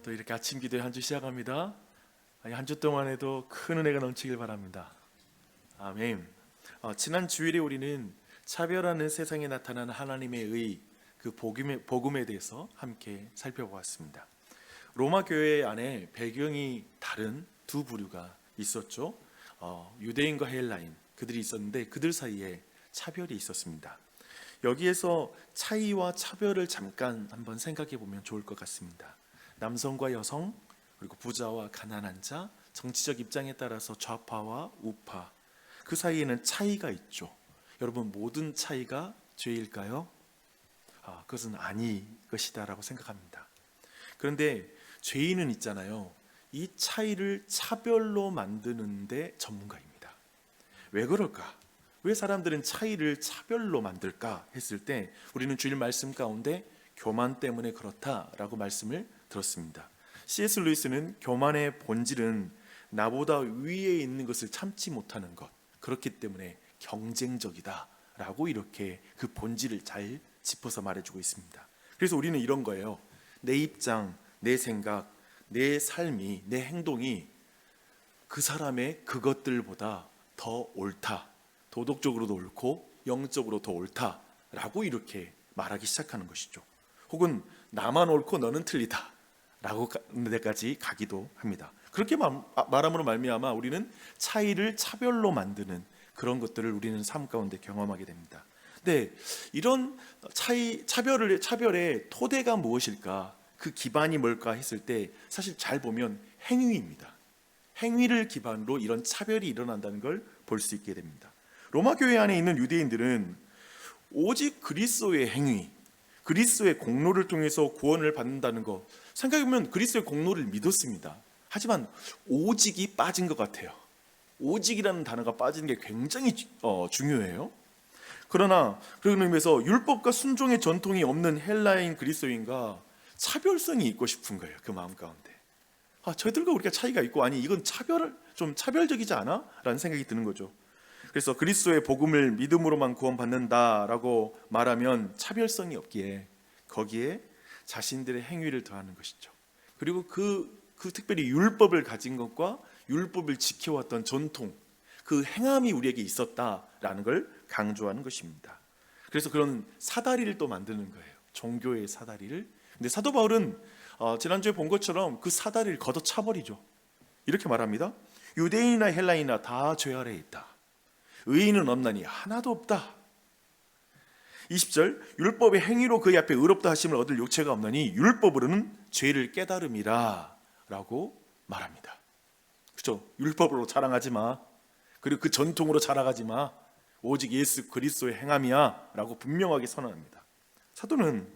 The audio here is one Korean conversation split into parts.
또 이렇게 아침 기도의 한 주 시작합니다. 한 주 동안에도 큰 은혜가 넘치길 바랍니다. 아멘. 지난 주일에 우리는 차별하는 세상에 나타나는 하나님의 의, 그 복음에 대해서 함께 살펴보았습니다. 로마 교회 안에 배경이 다른 두 부류가 있었죠. 유대인과 헬라인, 그들이 있었는데 그들 사이에 차별이 있었습니다. 여기에서 차이와 차별을 잠깐 한번 생각해 보면 좋을 것 같습니다. 남성과 여성, 그리고 부자와 가난한 자, 정치적 입장에 따라서 좌파와 우파, 그 사이에는 차이가 있죠. 여러분, 모든 차이가 죄일까요? 그것은 아닐 것이다라고 생각합니다. 그런데 죄인은 있잖아요. 이 차이를 차별로 만드는데 전문가입니다. 왜 그럴까? 왜 사람들은 차이를 차별로 만들까 했을 때 우리는 주일 말씀 가운데 교만 때문에 그렇다라고 말씀을 들었습니다. C.S. 루이스는 교만의 본질은 나보다 위에 있는 것을 참지 못하는 것, 그렇기 때문에 경쟁적이다 라고 이렇게 그 본질을 잘 짚어서 말해주고 있습니다. 그래서 우리는 이런 거예요. 내 입장, 내 생각, 내 삶이, 내 행동이 그 사람의 그것들보다 더 옳다, 도덕적으로도 옳고 영적으로 더 옳다라고 이렇게 말하기 시작하는 것이죠. 혹은 나만 옳고 너는 틀리다 라고 데까지 가기도 합니다. 그렇게 말함으로 말미암아 우리는 차이를 차별로 만드는 그런 것들을 우리는 삶 가운데 경험하게 됩니다. 근데 이런 차별의 토대가 무엇일까? 그 기반이 뭘까 했을 때 사실 잘 보면 행위입니다. 행위를 기반으로 이런 차별이 일어난다는 걸 볼 수 있게 됩니다. 로마 교회 안에 있는 유대인들은 오직 그리스도의 행위, 그리스도의 공로를 통해서 구원을 받는다는 것, 생각해보면 그리스도의 공로를 믿었습니다. 하지만 오직이 빠진 것 같아요. 오직이라는 단어가 빠지는 게 굉장히 중요해요. 그러나 그런 의미에서 율법과 순종의 전통이 없는 헬라인 그리스도인과 차별성이 있고 싶은 거예요. 그 마음 가운데. 저희들과 우리가 차이가 있고, 아니 이건 좀 차별적이지 않아? 라는 생각이 드는 거죠. 그래서 그리스도의 복음을 믿음으로만 구원받는다라고 말하면 차별성이 없기에 거기에 자신들의 행위를 더하는 것이죠. 그리고 그 특별히 율법을 가진 것과 율법을 지켜왔던 전통, 그 행함이 우리에게 있었다라는 걸 강조하는 것입니다. 그래서 그런 사다리를 또 만드는 거예요. 종교의 사다리를. 근데 사도 바울은 지난주에 본 것처럼 그 사다리를 걷어차버리죠. 이렇게 말합니다. 유대인이나 헬라인이나 다 죄 아래에 있다. 의인은 없나니 하나도 없다. 20절, 율법의 행위로 그의 앞에 의롭다 하심을 얻을 욕체가 없나니 율법으로는 죄를 깨달음이라 라고 말합니다. 그렇죠? 율법으로 자랑하지 마. 그리고 그 전통으로 자랑하지 마. 오직 예수 그리스도의 행함이야 라고 분명하게 선언합니다. 사도는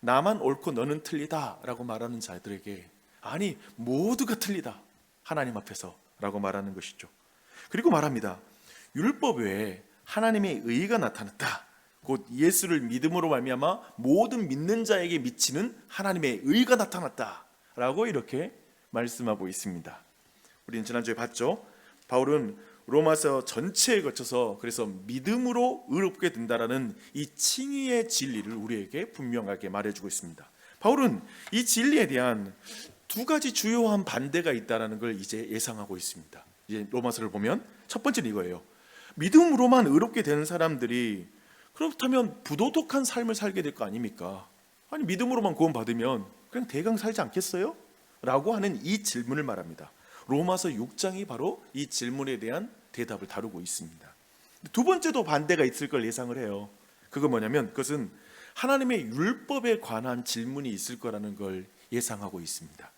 나만 옳고 너는 틀리다 라고 말하는 자들에게 아니 모두가 틀리다 하나님 앞에서 라고 말하는 것이죠. 그리고 말합니다. 율법 외에 하나님의 의가 나타났다. 곧 예수를 믿음으로 말미암아 모든 믿는 자에게 미치는 하나님의 의가 나타났다 라고 이렇게 말씀하고 있습니다. 우리는 지난주에 봤죠. 바울은 로마서 전체에 거쳐서 그래서 믿음으로 의롭게 된다라는 이 칭의의 진리를 우리에게 분명하게 말해주고 있습니다. 바울은 이 진리에 대한 두 가지 주요한 반대가 있다는 걸 이제 예상하고 있습니다. 이제 로마서를 보면 첫 번째는 이거예요. 믿음으로만 의롭게 되는 사람들이 그렇다면 부도덕한 삶을 살게 될 거 아닙니까? 아니 믿음으로만 구원받으면 그냥 대강 살지 않겠어요? 라고 하는 이 질문을 말합니다. 로마서 6장이 바로 이 질문에 대한 대답을 다루고 있습니다. 두 번째도 반대가 있을 걸 예상을 해요. 그건 뭐냐면 그것은 하나님의 율법에 관한 질문이 있을 거라는 걸 예상하고 있습니다.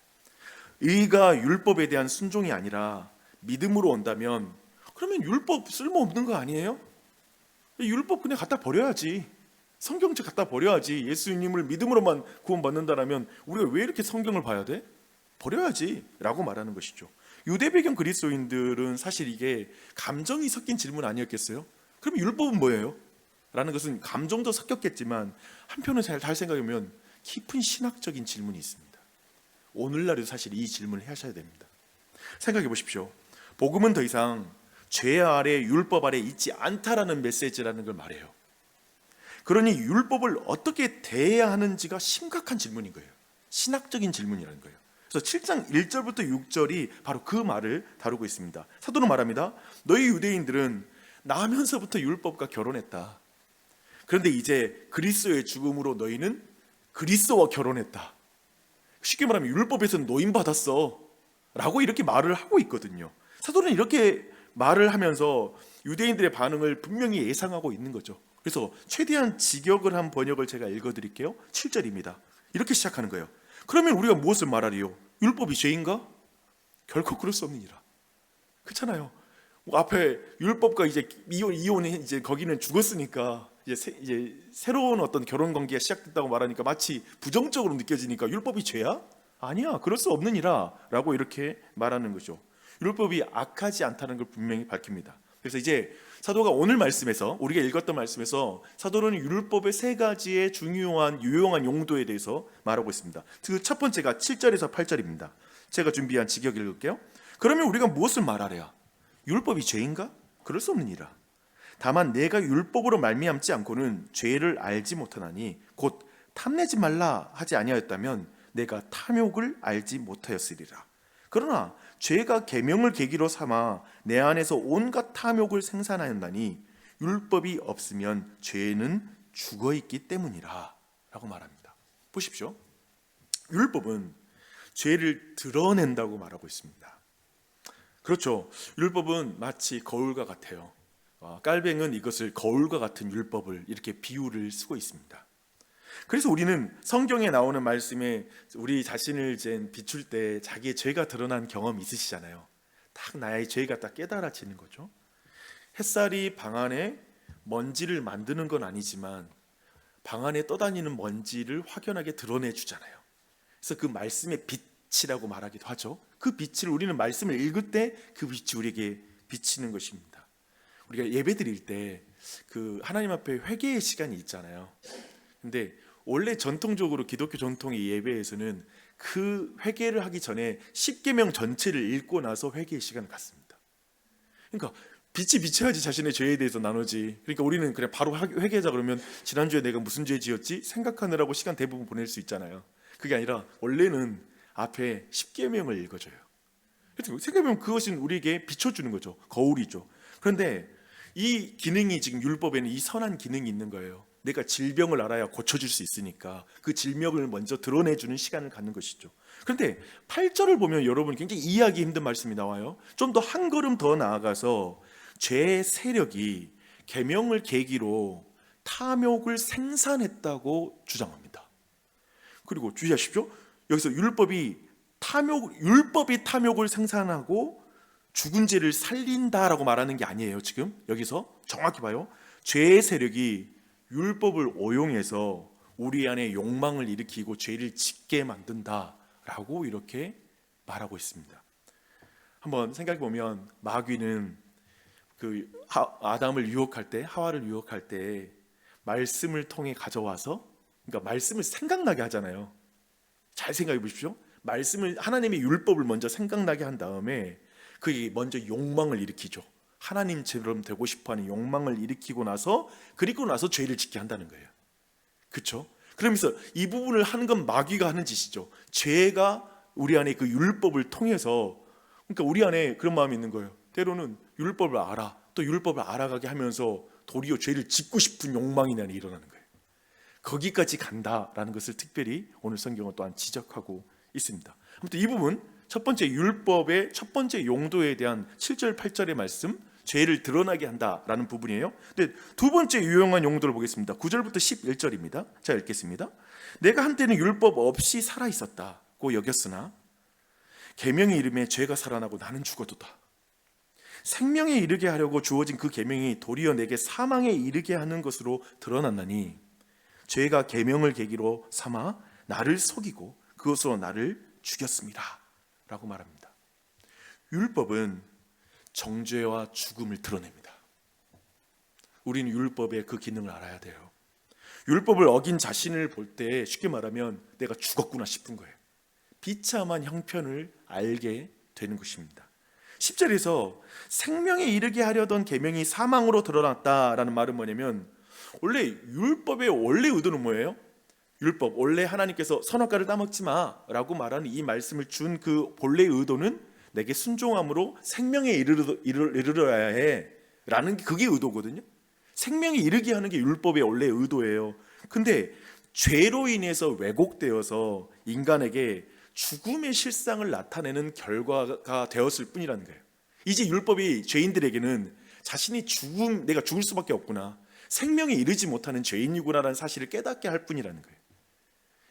의가 율법에 대한 순종이 아니라 믿음으로 온다면 그러면 율법 쓸모없는 거 아니에요? 율법 그냥 갖다 버려야지. 성경책 갖다 버려야지. 예수님을 믿음으로만 구원받는다면 우리가 왜 이렇게 성경을 봐야 돼? 버려야지 라고 말하는 것이죠. 유대 배경 그리스도인들은 사실 이게 감정이 섞인 질문 아니었겠어요? 그럼 율법은 뭐예요? 라는 것은 감정도 섞였겠지만 한편은 잘 생각해보면 깊은 신학적인 질문이 있습니다. 오늘날에도 사실 이 질문을 하셔야 됩니다. 생각해 보십시오. 복음은 더 이상 죄 아래 율법 아래 있지 않다라는 메시지라는 걸 말해요. 그러니 율법을 어떻게 대해야 하는지가 심각한 질문인 거예요. 신학적인 질문이라는 거예요. 그래서 7장 1절부터 6절이 바로 그 말을 다루고 있습니다. 사도는 말합니다. 너희 유대인들은 나면서부터 율법과 결혼했다. 그런데 이제 그리스도의 죽음으로 너희는 그리스도와 결혼했다. 쉽게 말하면 율법에서는 노임받았어 라고 이렇게 말을 하고 있거든요. 사도는 이렇게 말을 하면서 유대인들의 반응을 분명히 예상하고 있는 거죠. 그래서 최대한 직역을 한 번역을 제가 읽어드릴게요. 7절입니다. 이렇게 시작하는 거예요. 그러면 우리가 무엇을 말하리요? 율법이 죄인가? 결코 그럴 수 없느니라. 그렇잖아요. 앞에 율법과 이제 이혼이 이제 거기는 죽었으니까 이제 새로운 어떤 결혼 관계가 시작됐다고 말하니까 마치 부정적으로 느껴지니까 율법이 죄야? 아니야, 그럴 수 없느니라라고 이렇게 말하는 거죠. 율법이 악하지 않다는 걸 분명히 밝힙니다. 그래서 이제 사도가 오늘 말씀에서 우리가 읽었던 말씀에서 사도는 율법의 세 가지의 중요한 유용한 용도에 대해서 말하고 있습니다. 그 첫 번째가 7절에서 8절입니다. 제가 준비한 직역 읽을게요. 그러면 우리가 무엇을 말하랴? 율법이 죄인가? 그럴 수 없느니라. 다만 내가 율법으로 말미암지 않고는 죄를 알지 못하나니 곧 탐내지 말라 하지 아니하였다면 내가 탐욕을 알지 못하였으리라. 그러나 죄가 계명을 계기로 삼아 내 안에서 온갖 탐욕을 생산하였나니 율법이 없으면 죄는 죽어있기 때문이라 라고 말합니다. 보십시오. 율법은 죄를 드러낸다고 말하고 있습니다. 그렇죠. 율법은 마치 거울과 같아요. 깔뱅은 이것을 거울과 같은 율법을 이렇게 비유를 쓰고 있습니다. 그래서 우리는 성경에 나오는 말씀에 우리 자신을 비출 때 자기의 죄가 드러난 경험 있으시잖아요. 딱 나의 죄가 딱 깨달아지는 거죠. 햇살이 방 안에 먼지를 만드는 건 아니지만 방 안에 떠다니는 먼지를 확연하게 드러내 주잖아요. 그래서 그 말씀의 빛이라고 말하기도 하죠. 그 빛을 우리는 말씀을 읽을 때 그 빛이 우리에게 비치는 것입니다. 우리가 예배 드릴 때 그 하나님 앞에 회개의 시간이 있잖아요. 근데 원래 전통적으로 기독교 전통의 예배에서는 그 회개를 하기 전에 십계명 전체를 읽고 나서 회개의 시간을 갖습니다. 그러니까 빛이 비쳐야지 자신의 죄에 대해서 나누지. 그러니까 우리는 그냥 바로 회개하자 그러면 지난주에 내가 무슨 죄 지었지? 생각하느라고 시간 대부분 보낼 수 있잖아요. 그게 아니라 원래는 앞에 십계명을 읽어줘요. 생각해보면 그것은 우리에게 비춰주는 거죠. 거울이죠. 그런데 이 기능이 지금 율법에는 이 선한 기능이 있는 거예요. 내가 질병을 알아야 고쳐줄 수 있으니까 그 질병을 먼저 드러내주는 시간을 갖는 것이죠. 그런데 8절을 보면 여러분 굉장히 이해하기 힘든 말씀이 나와요. 좀 더 한 걸음 더 나아가서 죄의 세력이 계명을 계기로 탐욕을 생산했다고 주장합니다. 그리고 주의하십시오. 여기서 율법이 탐욕을 생산하고 죽은 죄를 살린다라고 말하는 게 아니에요. 지금 여기서 정확히 봐요. 죄의 세력이 율법을 오용해서 우리 안에 욕망을 일으키고 죄를 짓게 만든다라고 이렇게 말하고 있습니다. 한번 생각해 보면 마귀는 그 아담을 유혹할 때, 하와를 유혹할 때 말씀을 통해 가져와서, 그러니까 말씀을 생각나게 하잖아요. 잘 생각해 보십시오. 말씀을, 하나님의 율법을 먼저 생각나게 한 다음에 그게 먼저 욕망을 일으키죠. 하나님처럼 되고 싶어하는 욕망을 일으키고 나서, 그리고 나서 죄를 짓게 한다는 거예요. 그렇죠? 그러면서 이 부분을 하는 건 마귀가 하는 짓이죠. 죄가 우리 안에 그 율법을 통해서, 그러니까 우리 안에 그런 마음이 있는 거예요. 때로는 율법을 알아, 또 율법을 알아가게 하면서 도리어 죄를 짓고 싶은 욕망이 내 안에 일어나는 거예요. 거기까지 간다라는 것을 특별히 오늘 성경은 또한 지적하고 있습니다. 아무튼 이 부분, 첫 번째 율법의 첫 번째 용도에 대한 7절 8절의 말씀, 죄를 드러나게 한다라는 부분이에요. 근데 두 번째 유용한 용도를 보겠습니다. 9절부터 11절입니다. 자, 읽겠습니다. 내가 한때는 율법 없이 살아 있었다고 여겼으나 계명의 이름에 죄가 살아나고 나는 죽어도다. 생명에 이르게 하려고 주어진 그 계명이 도리어 내게 사망에 이르게 하는 것으로 드러났나니 죄가 계명을 계기로 삼아 나를 속이고 그것으로 나를 죽였습니다 라고 말합니다. 율법은 정죄와 죽음을 드러냅니다. 우리는 율법의 그 기능을 알아야 돼요. 율법을 어긴 자신을 볼 때 쉽게 말하면 내가 죽었구나 싶은 거예요. 비참한 형편을 알게 되는 것입니다. 10절에서 생명에 이르게 하려던 계명이 사망으로 드러났다라는 말은 뭐냐면, 원래 율법의 원래 의도는 뭐예요? 율법, 원래 하나님께서 선악과를 따먹지 마라고 말하는 이 말씀을 준 그 본래의 의도는 내게 순종함으로 생명에 이르러야 해 라는 게 그게 의도거든요. 생명에 이르게 하는 게 율법의 원래의 의도예요. 근데 죄로 인해서 왜곡되어서 인간에게 죽음의 실상을 나타내는 결과가 되었을 뿐이라는 거예요. 이제 율법이 죄인들에게는 자신이 내가 죽을 수밖에 없구나, 생명에 이르지 못하는 죄인이구나라는 사실을 깨닫게 할 뿐이라는 거예요.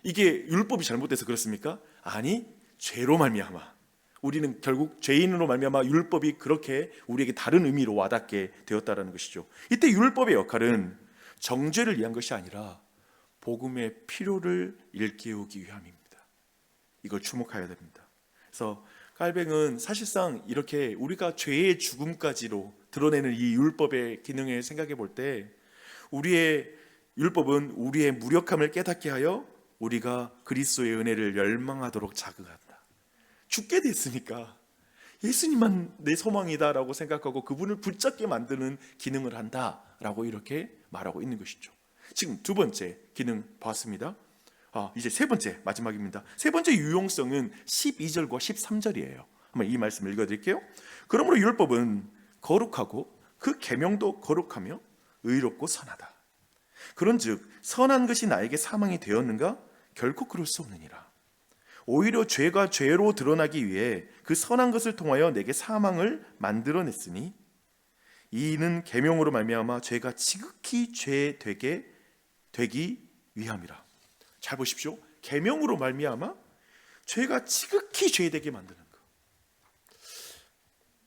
이게 율법이 잘못돼서 그렇습니까? 아니, 죄로 말미암아 우리는 결국 죄인으로 말미암아 율법이 그렇게 우리에게 다른 의미로 와닿게 되었다라는 것이죠. 이때 율법의 역할은 정죄를 위한 것이 아니라 복음의 필요를 일깨우기 위함입니다. 이걸 주목해야 됩니다. 그래서 깔뱅은 사실상 이렇게 우리가 죄의 죽음까지로 드러내는 이 율법의 기능을 생각해 볼 때, 우리의 율법은 우리의 무력함을 깨닫게 하여 우리가 그리스도의 은혜를 열망하도록 자극한다. 죽게 됐으니까 예수님만 내 소망이다라고 생각하고 그분을 붙잡게 만드는 기능을 한다라고 이렇게 말하고 있는 것이죠. 지금 두 번째 기능 봤습니다. 이제 세 번째, 마지막입니다. 세 번째 유용성은 12절과 13절이에요. 한번 이 말씀 읽어드릴게요. 그러므로 율법은 거룩하고 그 계명도 거룩하며 의롭고 선하다. 그런즉 선한 것이 나에게 사망이 되었는가? 결코 그럴 수 없느니라. 오히려 죄가 죄로 드러나기 위해 그 선한 것을 통하여 내게 사망을 만들어냈으니 이는 계명으로 말미암아 죄가 지극히 되기 위함이라. 잘 보십시오. 계명으로 말미암아 죄가 지극히 죄되게 만드는 것.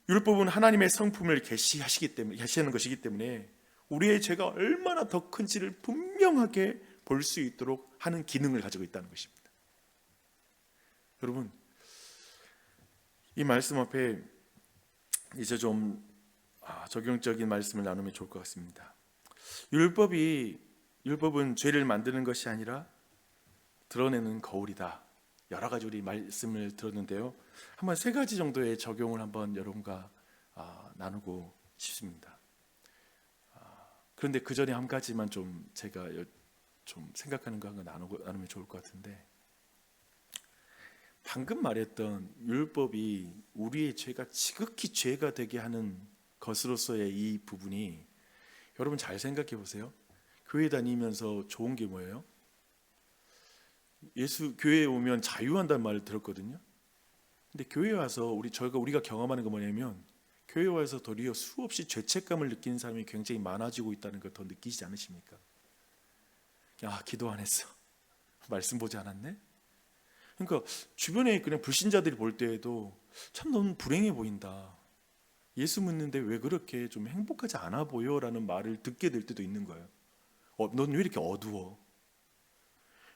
율법은 하나님의 성품을 계시하는 것이기 때문에 우리의 죄가 얼마나 더 큰지를 분명하게 볼 수 있도록 하는 기능을 가지고 있다는 것입니다. 여러분, 이 말씀 앞에 이제 좀 적용적인 말씀을 나누면 좋을 것 같습니다. 율법은 죄를 만드는 것이 아니라 드러내는 거울이다. 여러 가지 우리 말씀을 들었는데요. 한번 세 가지 정도의 적용을 한번 여러분과 나누고 싶습니다. 그런데 그 전에 한 가지만 좀 제가 좀 생각하는 거 나누면 좋을 것 같은데, 방금 말했던 율법이 우리의 죄가 지극히 죄가 되게 하는 것으로서의 이 부분이, 여러분 잘 생각해 보세요. 교회 다니면서 좋은 게 뭐예요? 교회에 오면 자유한다는 말을 들었거든요. 근데 교회에 와서 우리가 경험하는 거 뭐냐면, 교회에 와서 도리어 수없이 죄책감을 느끼는 사람이 굉장히 많아지고 있다는 걸 더 느끼지 않으십니까? 기도 안 했어, 말씀 보지 않았네. 그러니까 주변에 그냥 불신자들이 볼 때에도 참 넌 불행해 보인다, 예수 믿는데 왜 그렇게 좀 행복하지 않아 보여? 라는 말을 듣게 될 때도 있는 거예요. 넌 왜 이렇게 어두워?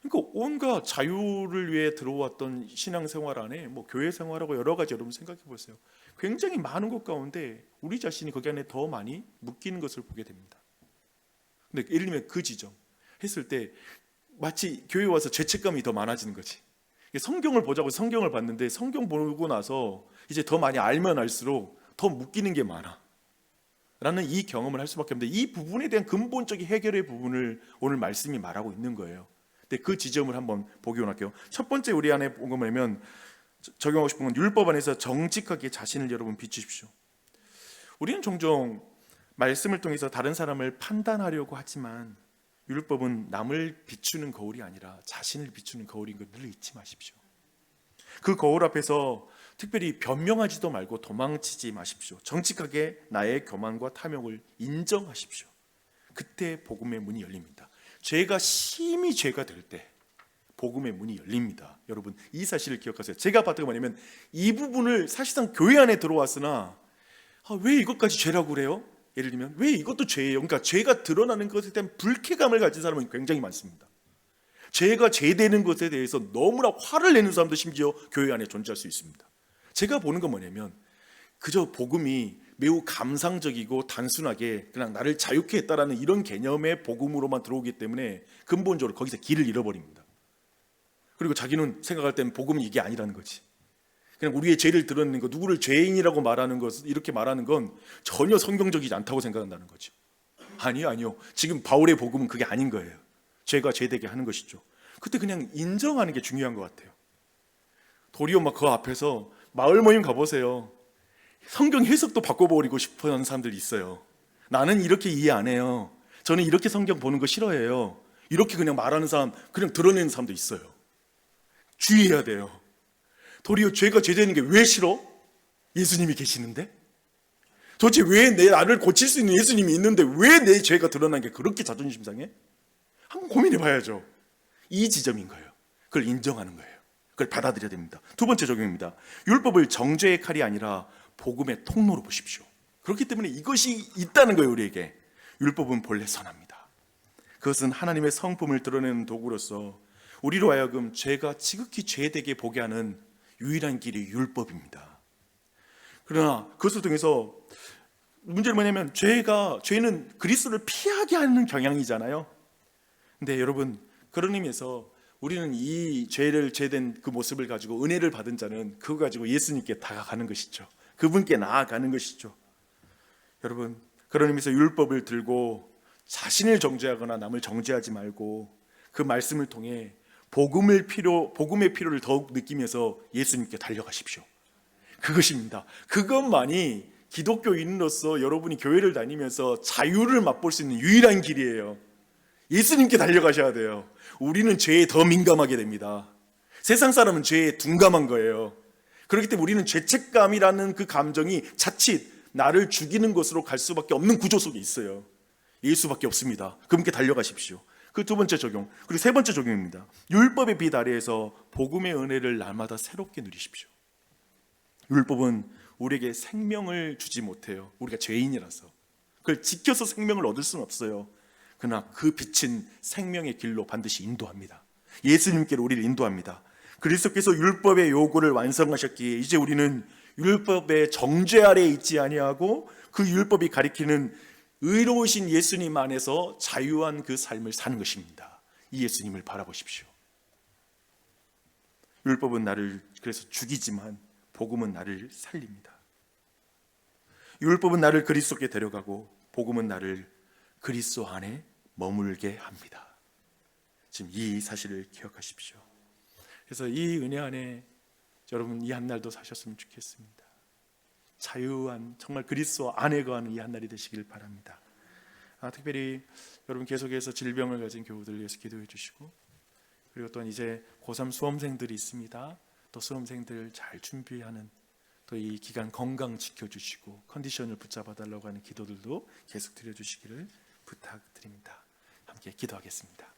그러니까 온갖 자유를 위해 들어왔던 신앙생활 안에 교회 생활하고 여러 가지 여러분 생각해 보세요. 굉장히 많은 것 가운데 우리 자신이 거기 안에 더 많이 묶이는 것을 보게 됩니다. 근데 예를 들면 그 지점 했을 때 마치 교회에 와서 죄책감이 더 많아지는 거지. 성경을 보자고 성경을 봤는데 성경 보고 나서 이제 더 많이 알면 알수록 더 묶이는 게 많아 라는 이 경험을 할 수밖에 없는데, 이 부분에 대한 근본적인 해결의 부분을 오늘 말씀이 말하고 있는 거예요. 근데 그 지점을 한번 보기 원할게요. 첫 번째 우리 안에 본 거 뭐냐면, 적용하고 싶은 건 율법 안에서 정직하게 자신을 여러분 비추십시오. 우리는 종종 말씀을 통해서 다른 사람을 판단하려고 하지만 율법은 남을 비추는 거울이 아니라 자신을 비추는 거울인 걸 늘 잊지 마십시오. 그 거울 앞에서 특별히 변명하지도 말고 도망치지 마십시오. 정직하게 나의 교만과 탐욕을 인정하십시오. 그때 복음의 문이 열립니다. 죄가 심히 죄가 될 때 복음의 문이 열립니다. 여러분, 이 사실을 기억하세요. 제가 봤던 게 뭐냐면, 이 부분을 사실상 교회 안에 들어왔으나 왜 이것까지 죄라고 그래요? 예를 들면 왜 이것도 죄예요? 그러니까 죄가 드러나는 것에 대한 불쾌감을 가진 사람은 굉장히 많습니다. 죄가 죄되는 것에 대해서 너무나 화를 내는 사람도 심지어 교회 안에 존재할 수 있습니다. 제가 보는 건 뭐냐면, 그저 복음이 매우 감상적이고 단순하게 그냥 나를 자유케 했다라는 이런 개념의 복음으로만 들어오기 때문에 근본적으로 거기서 길을 잃어버립니다. 그리고 자기는 생각할 때는 복음은 이게 아니라는 거지. 그냥 우리의 죄를 드러내는 것, 누구를 죄인이라고 말하는 것, 이렇게 말하는 건 전혀 성경적이지 않다고 생각한다는 거죠. 아니요. 지금 바울의 복음은 그게 아닌 거예요. 죄가 죄되게 하는 것이죠. 그때 그냥 인정하는 게 중요한 것 같아요. 도리어 막 그 앞에서 마을 모임 가보세요. 성경 해석도 바꿔버리고 싶어 하는 사람들이 있어요. 나는 이렇게 이해 안 해요. 저는 이렇게 성경 보는 거 싫어해요. 이렇게 그냥 말하는 사람, 그냥 드러내는 사람도 있어요. 주의해야 돼요. 도리어 죄가 죄되는 게 왜 싫어? 예수님이 계시는데? 도대체 왜 나를 고칠 수 있는 예수님이 있는데 왜 내 죄가 드러난 게 그렇게 자존심 상해? 한번 고민해 봐야죠. 이 지점인 거예요. 그걸 인정하는 거예요. 그걸 받아들여야 됩니다. 두 번째 적용입니다. 율법을 정죄의 칼이 아니라 복음의 통로로 보십시오. 그렇기 때문에 이것이 있다는 거예요. 우리에게 율법은 본래 선합니다. 그것은 하나님의 성품을 드러내는 도구로서 우리로 하여금 죄가 지극히 죄되게 보게 하는 유일한 길이 율법입니다. 그러나 그것을 통해서 문제는 뭐냐면 죄는 그리스도를 피하게 하는 경향이잖아요. 근데 여러분, 그런 의미에서 우리는 이 죄된 그 모습을 가지고 은혜를 받은 자는 그거 가지고 예수님께 다가가는 것이죠. 그분께 나아가는 것이죠. 여러분, 그런 의미에서 율법을 들고 자신을 정죄하거나 남을 정죄하지 말고 그 말씀을 통해 복음의 필요를 더욱 느끼면서 예수님께 달려가십시오. 그것입니다. 그것만이 기독교인으로서 여러분이 교회를 다니면서 자유를 맛볼 수 있는 유일한 길이에요. 예수님께 달려가셔야 돼요. 우리는 죄에 더 민감하게 됩니다. 세상 사람은 죄에 둔감한 거예요. 그렇기 때문에 우리는 죄책감이라는 그 감정이 자칫 나를 죽이는 것으로 갈 수밖에 없는 구조 속에 있어요. 예수밖에 없습니다. 그분께 달려가십시오. 그 두 번째 적용. 그리고 세 번째 적용입니다. 율법의 빛 아래에서 복음의 은혜를 날마다 새롭게 누리십시오. 율법은 우리에게 생명을 주지 못해요. 우리가 죄인이라서. 그걸 지켜서 생명을 얻을 수는 없어요. 그러나 그 빛은 생명의 길로 반드시 인도합니다. 예수님께로 우리를 인도합니다. 그리스도께서 율법의 요구를 완성하셨기에 이제 우리는 율법의 정죄 아래에 있지 아니하고 그 율법이 가리키는 의로우신 예수님 안에서 자유한 그 삶을 사는 것입니다. 이 예수님을 바라보십시오. 율법은 나를 그래서 죽이지만 복음은 나를 살립니다. 율법은 나를 그리스도께 데려가고 복음은 나를 그리스도 안에 머물게 합니다. 지금 이 사실을 기억하십시오. 그래서 이 은혜 안에 여러분 이 한날도 사셨으면 좋겠습니다. 자유한 정말 그리스도 안에 거하는 이 한날이 되시길 바랍니다. 특별히 여러분 계속해서 질병을 가진 교우들 위해서 기도해 주시고, 그리고 또한 이제 고3 수험생들이 있습니다. 또 수험생들 잘 준비하는 또 이 기간 건강 지켜주시고 컨디션을 붙잡아 달라고 하는 기도들도 계속 드려주시기를 부탁드립니다. 함께 기도하겠습니다.